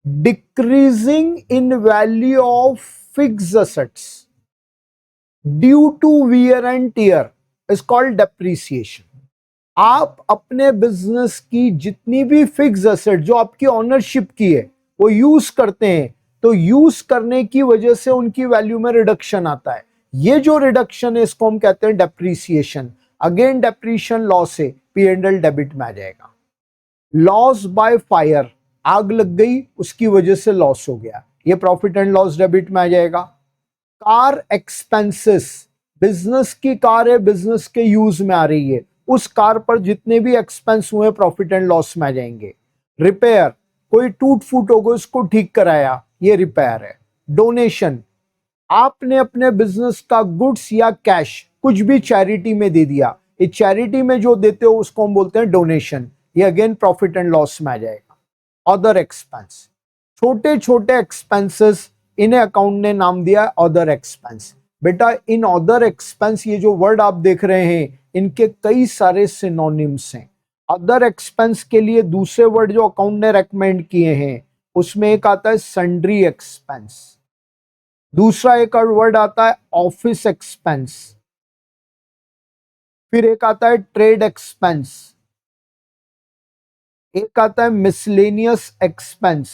decreasing in value of fixed assets due to wear and tear is called depreciation. आप अपने बिजनेस की जितनी भी फिक्स्ड एसेट जो आपकी ऑनरशिप की है वो यूज करते हैं, तो यूज करने की वजह से उनकी वैल्यू में रिडक्शन आता है, ये जो रिडक्शन है इसको हम कहते हैं डेप्रिसिएशन। अगेन डेप्रिसिएशन लॉस है, पी एंड एल डेबिट में आ जाएगा। लॉस बाय फायर, आग लग गई उसकी वजह से लॉस हो गया, ये प्रॉफिट एंड लॉस डेबिट में आ जाएगा। कार एक्सपेंसेस, बिजनेस की कार है, बिजनेस के यूज में आ रही है, उस कार पर जितने भी एक्सपेंस हुए प्रॉफिट एंड लॉस में आ जाएंगे। रिपेयर, कोई टूट फूट हो गई उसको ठीक कराया, ये रिपेयर है। डोनेशन, आपने अपने बिजनेस का गुड्स या कैश कुछ भी चैरिटी में दे दिया, ये चैरिटी में जो देते हो उसको हम बोलते हैं डोनेशन, ये अगेन प्रॉफिट एंड लॉस में आ जाएगा। अदर एक्सपेंस, छोटे छोटे एक्सपेंसेस, इन्हें अकाउंट ने नाम दिया अदर एक्सपेंस। बेटा इन अदर एक्सपेंस, ये जो वर्ड आप देख रहे हैं इनके कई सारे सिनोनिम्स हैं। अदर एक्सपेंस के लिए दूसरे वर्ड जो अकाउंट ने रेकमेंड किए हैं उसमें एक आता है सन्ड्री एक्सपेंस, दूसरा एक और वर्ड आता है ऑफिस एक्सपेंस, फिर एक आता है ट्रेड एक्सपेंस, एक आता है मिसलेनियस एक्सपेंस।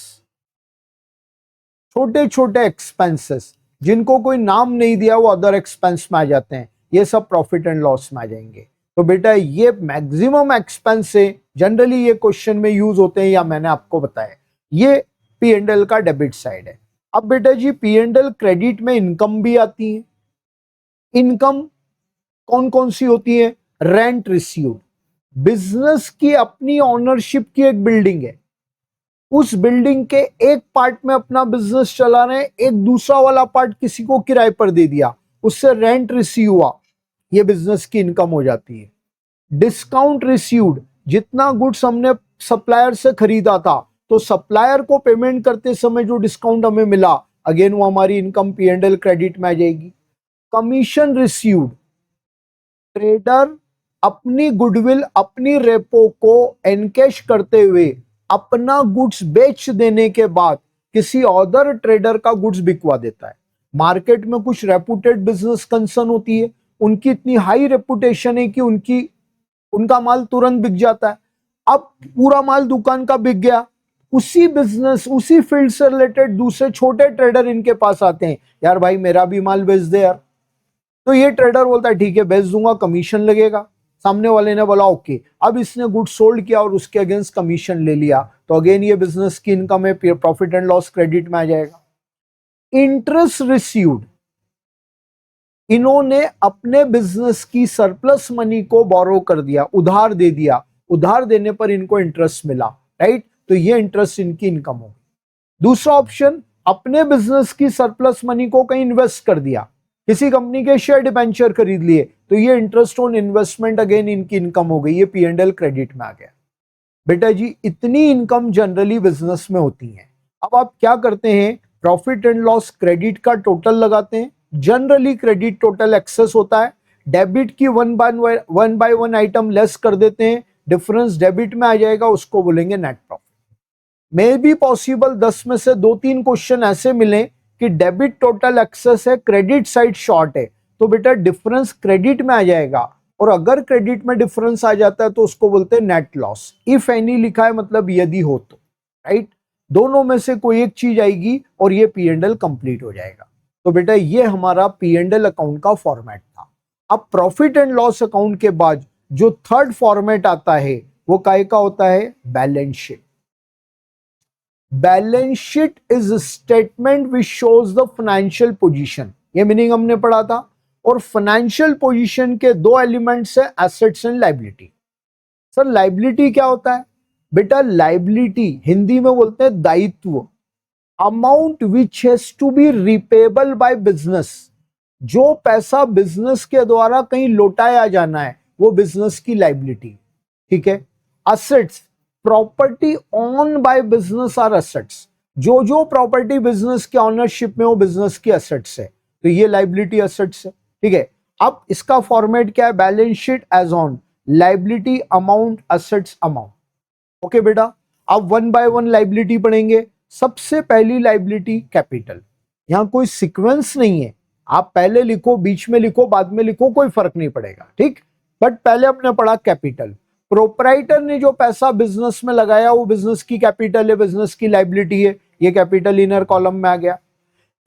छोटे छोटे एक्सपेंसेस जिनको कोई नाम नहीं दिया वो अदर एक्सपेंस में आ जाते हैं, ये सब प्रॉफिट एंड लॉस में आ जाएंगे। तो बेटा ये मैक्सिमम एक्सपेंस है, जनरली ये क्वेश्चन में यूज होते हैं या मैंने आपको बताया, ये पी एंड एल का डेबिट साइड है। अब बेटा G P and L credit में इनकम भी आती है। इनकम कौन कौन सी होती है? रेंट रिसीव्ड, बिजनेस की अपनी ऑनरशिप की एक बिल्डिंग है, उस बिल्डिंग के एक पार्ट में अपना बिजनेस चला रहे हैं, एक दूसरा वाला पार्ट किसी को किराए पर दे दिया, उससे रेंट रिसीव हुआ, ये बिजनेस की इनकम हो जाती है। डिस्काउंट रिसीव्ड, जितना गुड्स हमने सप्लायर से खरीदा था तो सप्लायर को पेमेंट करते समय जो डिस्काउंट हमें मिला, अगेन वो हमारी income P and L credit में आ जाएगी। कमीशन रिसीव्ड, ट्रेडर अपनी गुडविल, अपनी रेपो को एनकैश करते हुए अपना गुड्स बेच देने के बाद किसी अदर ट्रेडर का गुड्स बिकवा देता है। मार्केट में कुछ रेपुटेड बिजनेस कंसर्न होती है, उनकी इतनी हाई रेपुटेशन है कि उनका माल तुरंत बिक जाता है। अब पूरा माल दुकान का बिक गया, उसी बिजनेस उसी फील्ड से रिलेटेड दूसरे छोटे ट्रेडर इनके पास आते हैं, यार भाई मेरा भी माल बेच दे यार, तो ये ट्रेडर बोलता है ठीक है बेच दूंगा, कमीशन लगेगा। सामने वाले ने बोला ओके, अब इसने गुड सोल्ड किया और उसके अगेंस्ट कमीशन ले लिया, तो अगेन ये बिजनेस की इनकम है, प्रॉफिट एंड लॉस क्रेडिट में आ जाएगा। इंटरेस्ट रिसीव्ड, इन्होंने अपने बिजनेस की सरप्लस मनी को बोरो कर दिया, उधार दे दिया, उधार देने पर इनको इंटरेस्ट मिला, राइट, तो ये इंटरेस्ट इनकी इनकम होगी। दूसरा ऑप्शन, अपने बिजनेस की सरप्लस मनी को कहीं इन्वेस्ट कर दिया, किसी कंपनी के शेयर डिबेंचर खरीद लिए, तो ये इंटरेस्ट ऑन इन्वेस्टमेंट अगेन इनकी इनकम हो गई, ये पी एंड एल क्रेडिट में आ गया। बेटा जी इतनी इनकम जनरली बिजनेस में होती है, अब आप क्या करते हैं, प्रॉफिट एंड लॉस क्रेडिट का टोटल लगाते हैं। जनरली क्रेडिट टोटल एक्सेस होता है, डेबिट की one by one item less कर देते हैं, डिफरेंस डेबिट में आ जाएगा, उसको बोलेंगे net profit. May be possible 10 में से 2-3 क्वेश्चन ऐसे मिले कि डेबिट टोटल एक्सेस है, क्रेडिट साइड शॉर्ट है, तो बेटा डिफरेंस क्रेडिट में आ जाएगा, और अगर क्रेडिट में डिफरेंस आ जाता है तो उसको बोलते हैं नेट लॉस। इफ एनी लिखा है मतलब यदि हो तो, राइट, दोनों में से कोई एक चीज आएगी और ये पी एंड एल कंप्लीट हो जाएगा। तो बेटा ये हमारा पी एंड एल अकाउंट का फॉर्मेट था। अब प्रॉफिट एंड लॉस अकाउंट के बाद जो थर्ड फॉर्मेट आता है वो काय का होता है, balance sheet. Balance sheet is statement which shows the financial position, ये मीनिंग हमने पढ़ा था। और फाइनेंशियल पोजीशन के दो एलिमेंट्स है, assets and liability. Sir liability क्या होता है, बेटा लायबिलिटी हिंदी में बोलते हैं दायित्व, amount which has to be repayable by business, जो पैसा बिजनेस के द्वारा कहीं लौटाया जाना है वो बिजनेस की लायबिलिटी, ठीक है। Assets, property own by business are assets, जो जो प्रॉपर्टी बिजनेस के ऑनरशिप में वो बिजनेस की असेट्स है, तो ये लायबिलिटी असेट्स है, ठीक है। अब इसका फॉर्मेट क्या है, balance sheet as on liability amount assets amount. Okay बेटा, अब वन बाय वन लायबिलिटी पढ़ेंगे। सबसे पहली लायबिलिटी कैपिटल, यहां कोई सीक्वेंस नहीं है, आप पहले लिखो, बीच में लिखो, बाद में लिखो, कोई फर्क नहीं पड़ेगा, ठीक। बट पहले हमने पढ़ा कैपिटल, प्रोपराइटर ने जो पैसा बिजनेस में लगाया वो बिजनेस की कैपिटल है, बिजनेस की लायबिलिटी है, ये कैपिटल इनर कॉलम में आ गया।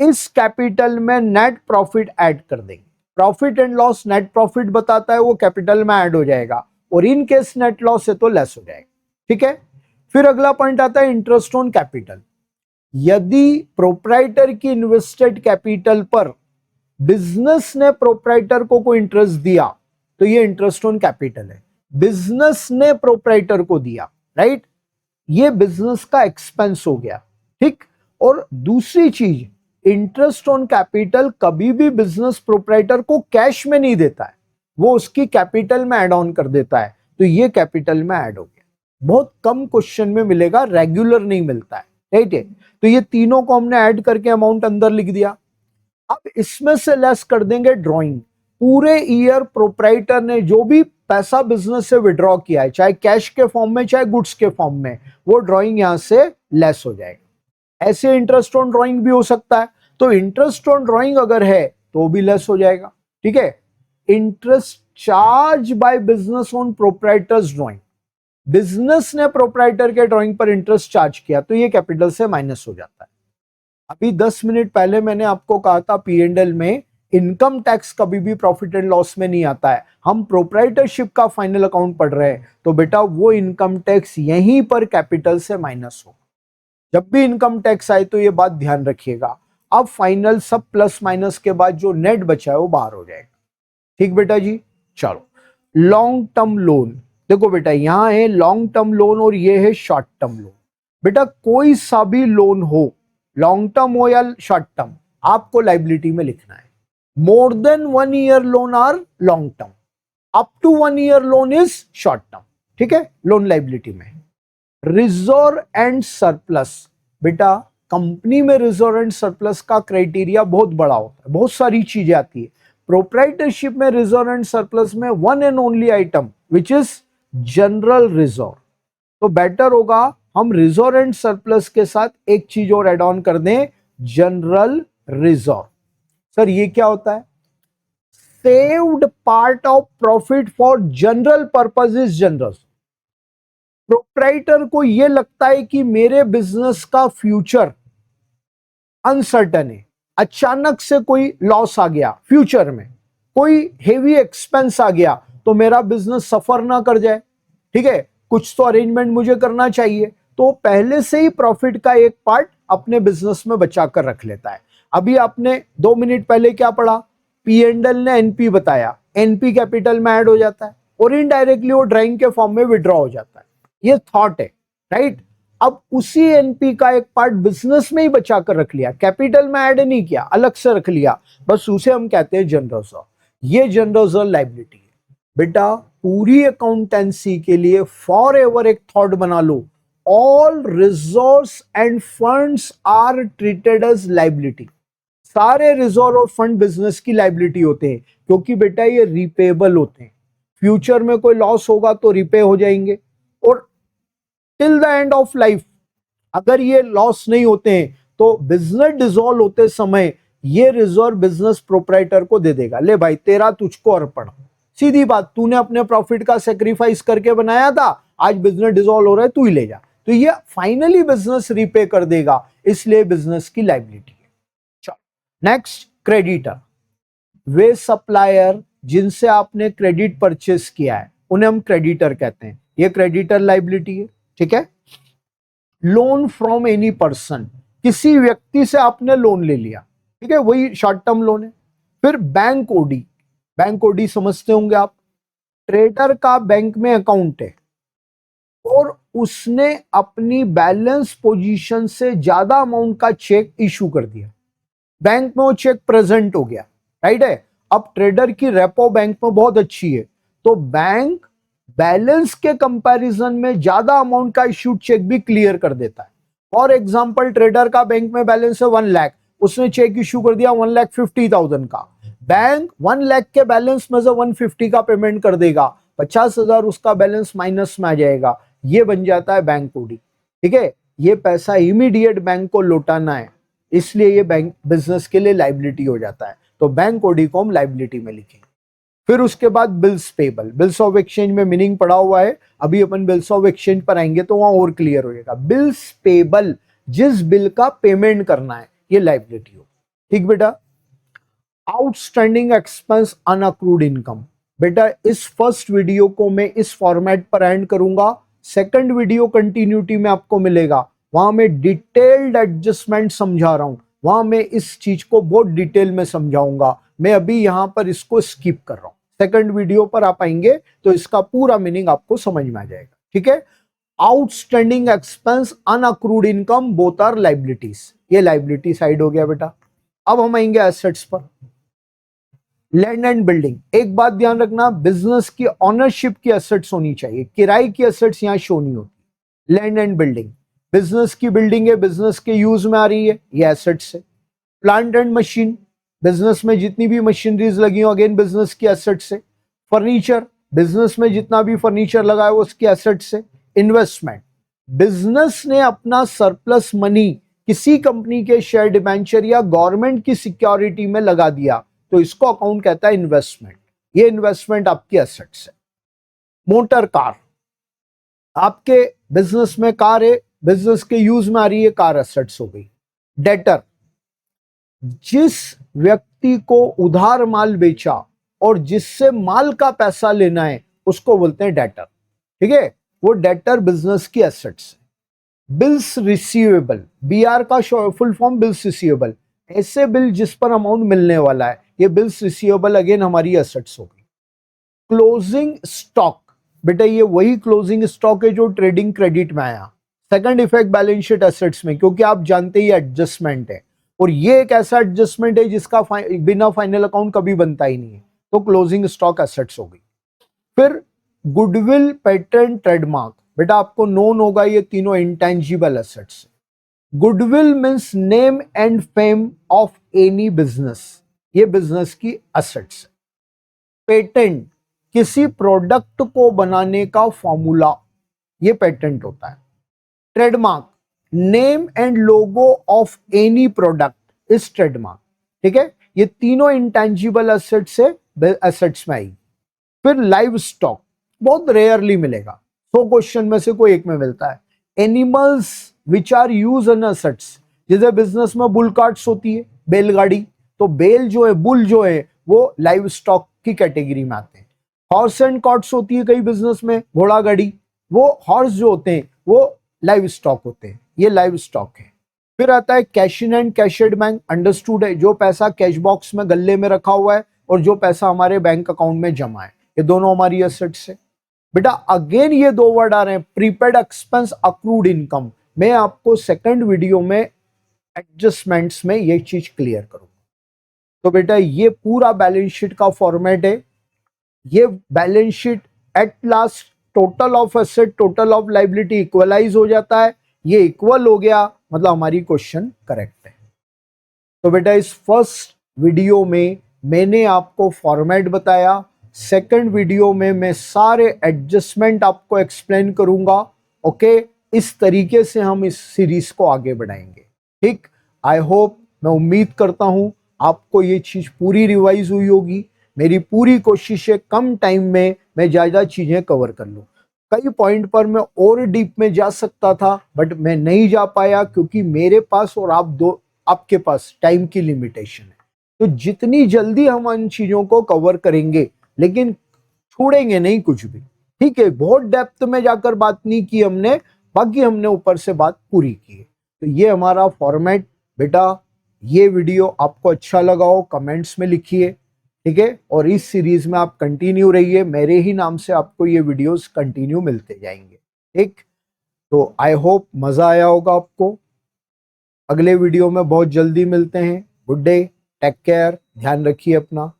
इस कैपिटल में नेट प्रॉफिट ऐड कर देंगे, profit and loss net profit बताता है, वो कैपिटल में ऐड हो जाएगा, और इन केस नेट लॉस है तो लेस हो जाएगा, ठीक है। फिर अगला पॉइंट आता है इंटरेस्ट ऑन कैपिटल। यदि प्रोपराइटर की इन्वेस्टेड कैपिटल पर बिजनेस ने प्रोपराइटर को कोई इंटरेस्ट दिया तो ये इंटरेस्ट ऑन कैपिटल है, बिजनेस ने प्रोपराइटर को दिया, राइट, ये बिजनेस का एक्सपेंस हो गया, ठीक। और दूसरी चीज, इंटरेस्ट ऑन कैपिटल कभी भी बिजनेस प्रोपराइटर को कैश में नहीं देता है, वो उसकी कैपिटल में ऐड ऑन कर देता है, तो ये कैपिटल में ऐड हो गया। बहुत कम क्वेश्चन में मिलेगा, रेगुलर नहीं मिलता है, राइट है। तो ये तीनों को हमने ऐड करके अमाउंट अंदर लिख दिया। अब इसमें से लेस कर देंगे ड्रॉइंग, पूरे ईयर प्रोपराइटर ने जो भी पैसा बिजनेस से विड्रॉ किया है, चाहे कैश के फॉर्म में चाहे गुड्स के फॉर्म में, वो ड्रॉइंग यहां से लेस हो जाएगा। ऐसे इंटरेस्ट ऑन ड्रॉइंग भी हो सकता है, तो इंटरेस्ट ऑन ड्रॉइंग अगर है तो भी लेस हो जाएगा, ठीक है। Interest charge by business on proprietors drawing, business ने प्रोपराइटर के ड्रॉइंग पर इंटरेस्ट चार्ज किया तो ये कैपिटल से माइनस हो जाता है। अभी 10 मिनट पहले मैंने आपको कहा था पी एंड एल में इनकम टैक्स कभी भी प्रॉफिट एंड लॉस में नहीं आता है, हम प्रोपराइटरशिप का फाइनल अकाउंट पढ़ रहे हैं, तो बेटा वो इनकम टैक्स यहीं पर कैपिटल से माइनस हो। जब भी इनकम टैक्स आए तो ये बात ध्यान रखिएगा। अब फाइनल सब प्लस माइनस के बाद जो नेट बचा है वो बाहर हो जाएगा, ठीक बेटा जी। चलो, लॉन्ग टर्म लोन, देखो बेटा यहां है लॉन्ग टर्म लोन और ये है शॉर्ट टर्म लोन। बेटा कोई सा भी लोन हो, लॉन्ग टर्म हो या शॉर्ट टर्म, आपको लायबिलिटी में लिखना है। More than 1 year loan are long term, up to 1 year loan is short term, ठीक है, लोन लायबिलिटी में। रिजर्व एंड सरप्लस, बेटा कंपनी में रिजर्व एंड सरप्लस का क्राइटेरिया बहुत बड़ा होता है, बहुत सारी चीजें आती है। प्रोपराइटरशिप में रिजर्व एंड सरप्लस में one and only item which is general reserve, तो बेटर होगा हम रिजर्व एंड सरप्लस के साथ एक चीज और एड ऑन कर दें, जनरल रिजर्व। सर ये क्या होता है, saved part of profit for general purpose is general. Proprietor को यह लगता है कि मेरे बिजनेस का फ्यूचर अनसर्टन है, अचानक से कोई लॉस आ गया, फ्यूचर में कोई हेवी एक्सपेंस आ गया तो मेरा बिजनेस सफर ना कर जाए, ठीक है, कुछ तो अरेंजमेंट मुझे करना चाहिए, तो पहले से ही प्रॉफिट का एक पार्ट अपने बिजनेस में बचा कर रख लेता है। अभी आपने 2 मिनट पहले क्या पढ़ा, पी एंड एल ने एनपी बताया, एनपी कैपिटल में ऐड हो जाता है और इनडायरेक्टली वो ड्राइंग के फॉर्म में विड्रॉ हो जाता है, ये थॉट है, राइट। अब उसी एनपी का एक पार्ट बिजनेस में ही बचा कर रख लिया, कैपिटल में ऐड नहीं किया, अलग से रख लिया, बस उसे हम कहते हैं जनरल रिजर्व। ये जनरल रिजर्व लायबिलिटी है। बेटा पूरी अकाउंटेंसी के लिए फॉर एवर एक थॉट बना लो, all reserves and funds are treated as liability. सारे रिजर्व और फंड बिजनेस की लाइबिलिटी होते हैं, क्योंकि बेटा ये रिपेबल होते हैं। फ्यूचर में कोई लॉस होगा तो रिपे हो जाएंगे, और till the end of life अगर ये लॉस नहीं होते हैं तो बिजनेस डिसॉल्व होते समय ये रिजर्व बिजनेस प्रोप्राइटर को दे देगा, ले भाई तेरा तुझको अर्पण। सीधी बात, तूने अपने प्रॉफिट का सेक्रीफाइस करके बनाया था, आज बिजनेस डिसॉल्व हो रहा है, तू ही ले जा। तो ये फाइनली बिजनेस रिपे कर देगा, इसलिए बिजनेस की लाइबिलिटी है। चलो नेक्स्ट, क्रेडिटर। वे सप्लायर जिनसे आपने क्रेडिट परचेस किया है उन्हें हम क्रेडिटर कहते हैं, ये क्रेडिटर लाइबिलिटी है। ठीक है। लोन फ्रॉम एनी पर्सन, किसी व्यक्ति से आपने लोन ले लिया, ठीक है, वही शॉर्ट टर्म लोन है। फिर बैंक ओडी, बैंक ओडी समझते होंगे आप, ट्रेडर का बैंक में अकाउंट है और उसने अपनी बैलेंस पोजीशन से ज्यादा अमाउंट का चेक इशू कर दिया, बैंक में वो चेक प्रेजेंट हो गया, राइट है। अब ट्रेडर की रेपो बैंक में बहुत अच्छी है, तो बैंक बैलेंस के कंपैरिजन में ज्यादा अमाउंट का इश्यूड चेक भी क्लियर कर देता है। फॉर एग्जांपल, ट्रेडर का बैंक में बैलेंस है 1 लाख, उसने चेक इशू कर दिया 1,50,000 का, बैंक 1 लाख के बैलेंस में से 150 का पेमेंट कर देगा, 50,000 उसका बैलेंस माइनस में आ जाएगा, ये बन जाता है बैंक ओडी। ठीक है, ये पैसा इमीडिएट बैंक को लौटाना है, इसलिए ये बैंक बिजनेस के लिए लाइबिलिटी हो जाता है, तो बैंक ओडी को हम लाइबिलिटी में लिखेंगे। फिर उसके बाद bills payable, bills of exchange में मीनिंग पढ़ा हुआ है, अभी अपन बिल्स ऑफ एक्सचेंज पर आएंगे तो वहां और क्लियर हो जाएगा। बिल्स पेबल, जिस बिल का पेमेंट करना है, ये लाइबिलिटी हो। ठीक बेटा। आउटस्टैंडिंग एक्सपेंस अनअक्रूड इनकम, बेटा इस फर्स्ट वीडियो को मैं इस फॉर्मेट पर एंड करूंगा, सेकंड वीडियो कंटिन्यूटी में आपको मिलेगा, वहां मैं डिटेल्ड एडजस्टमेंट समझा रहा हूं, वहां मैं इस चीज को बहुत डिटेल में समझाऊंगा। मैं अभी यहां पर इसको स्किप कर रहा हूं, सेकंड वीडियो पर आप आएंगे तो इसका पूरा मीनिंग आपको समझ में आ जाएगा। ठीक है। Outstanding expense unaccrued income both are liabilities, ये लाइबिलिटी साइड हो गया बेटा। अब हम आएंगे एसेट्स पर। लैंड एंड बिल्डिंग, एक बात ध्यान रखना, बिजनेस की ऑनरशिप की एसेट्स होनी चाहिए, किराए की एसेट्स यहां शो नहीं होती। लैंड एंड बिल्डिंग, बिजनेस की बिल्डिंग है, बिजनेस के यूज में आ रही है, ये एसेट्स है। प्लांट एंड मशीन, बिजनेस में जितनी भी मशीनरीज लगी हो, अगेन बिजनेस की एसेट्स है। फर्नीचर, बिजनेस में जितना भी फर्नीचर लगा है वो उसकी एसेट्स है। इन्वेस्टमेंट, बिजनेस ने अपना सरप्लस मनी किसी कंपनी के शेयर डिबेंचर या गवर्नमेंट की सिक्योरिटी में लगा दिया, तो इसको अकाउंट कहता है इन्वेस्टमेंट, ये इन्वेस्टमेंट आपकी एसेट्स है। मोटर कार, आपके बिजनेस में कार है, बिजनेस के यूज में आ रही है, कार एसेट्स हो गई। डेटर, जिस व्यक्ति को उधार माल बेचा और जिससे माल का पैसा लेना है उसको बोलते हैं डेटर। ठीक है, वो डेटर बिजनेस की एसेट्स है। बिल्स रिसीवेबल, बीआर का फुल फॉर्म बिल्स रिसीवेबल, ऐसे बिल जिस पर अमाउंट मिलने वाला है, ये बिल्स रिसीवेबल अगेन हमारी एसेट्स हो गई। क्लोजिंग स्टॉक, बेटा ये वही क्लोजिंग स्टॉक है जो ट्रेडिंग क्रेडिट में आया, second effect balance sheet assets में, क्योंकि आप जानते ही एडजस्टमेंट है, और ये एक ऐसा एडजस्टमेंट है जिसका बिना फाइनल अकाउंट कभी बनता ही नहीं है, तो क्लोजिंग स्टॉक एसेट्स हो गई। फिर गुडविल, पेटेंट, ट्रेडमार्क, बेटा आपको नोन होगा ये तीनों intangible assets. Goodwill means name and fame of any business, ये बिजनेस की एसेट्स है। पेटेंट, किसी प्रोडक्ट को बनाने का फॉर्मूला, ये पेटेंट होता है। Trademark, name and logo of any product is trademark. ठीक है, ये तीनों इंटेंजिबल एसेट्स से एसेट्स में आई। फिर लाइव स्टॉक, बहुत रेयरली मिलेगा, 100 क्वेश्चन में से कोई एक में मिलता है। Animals which are use in assets, जैसे बिजनेस में बुल कार्ट्स होती है, बैलगाड़ी, तो बेल जो है, बुल जो है, वो लाइव स्टॉक की कैटेगरी में आते हैं। हॉर्स एंड कार्ट्स होती है कई बिजनेस में, घोड़ा गाड़ी, वो हॉर्स जो होते हैं वो लाइव स्टॉक होते हैं, ये लाइव स्टॉक है। फिर आता है cash in and cash at bank, understood है, जो पैसा कैश बॉक्स में गल्ले में रखा हुआ है और जो पैसा हमारे बैंक अकाउंट में जमा है, ये दोनों हमारी एसेट्स है। बेटा अगेन ये दो वर्ड आ रहे हैं, प्रीपेड एक्सपेंस, अक्रूड इनकम, मैं आपको सेकंड वीडियो में एडजस्टमेंट्स में ये चीज क्लियर करूंगा। तो बेटा ये पूरा बैलेंस शीट का फॉर्मेट है, ये balance sheet at last total of asset total of liability equalise हो जाता है, ये इक्वल हो गया, मतलब हमारी क्वेश्चन करेक्ट है। तो बेटा इस फर्स्ट वीडियो में मैंने आपको फॉर्मेट बताया, सेकंड वीडियो में मैं सारे एडजस्टमेंट आपको एक्सप्लेन करूंगा। ओके, इस तरीके से हम इस सीरीज को आगे बढ़ाएंगे। ठीक, आई होप, मैं उम्मीद करता हूं आपको ये चीज पूरी रिवाइज हुई होगी। मेरी पूरी कोशिश है कम टाइम में मैं ज़्यादा चीजें कवर कर लूं। कई पॉइंट पर मैं और डीप में जा सकता था बट मैं नहीं जा पाया, क्योंकि मेरे पास और आपके पास टाइम की लिमिटेशन है। तो जितनी जल्दी हम इन चीजों को कवर करेंगे, लेकिन छोड़ेंगे नहीं कुछ भी। ठीक है, बहुत डेप्थ में जाकर बात नहीं की हमने, बाकी हमने ऊपर से बात पूरी की है। तो ये हमारा फॉर्मेट। बेटा ये वीडियो आपको अच्छा लगा हो कमेंट्स में लिखिए, ठीक है, और इस सीरीज में आप कंटिन्यू रहिए, मेरे ही नाम से आपको ये वीडियोस कंटिन्यू मिलते जाएंगे। ठीक, तो आई होप मजा आया होगा आपको। अगले वीडियो में बहुत जल्दी मिलते हैं। गुड डे, टेक केयर, ध्यान रखिए अपना।